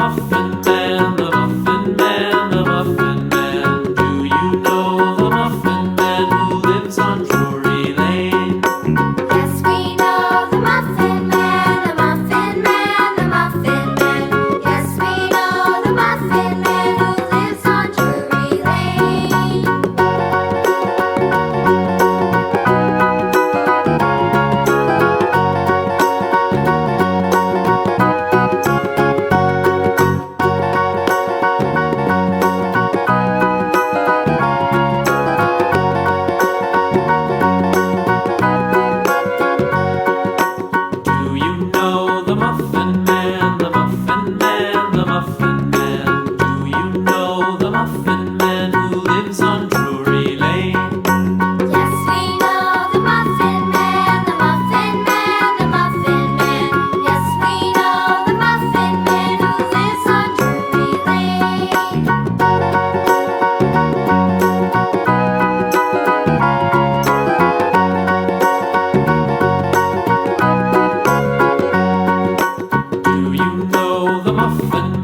Muffin Man, the Muffin Man, the Muffin Man. Do you know the Muffin Man who lives on Drury Lane? Yes, we know the Muffin Man, the Muffin Man, the Muffin Man. Yes, we know the Muffin Man who lives on Drury Lane. Do you know the Muffin Man, the Muffin Man, the Muffin Man? Do you know the Muffin Man who lives on Drury Lane? Yes, we know the Muffin Man, the Muffin Man, the Muffin Man. Yes, we know the Muffin Man who lives on Drury Lane. Do you know the Muffin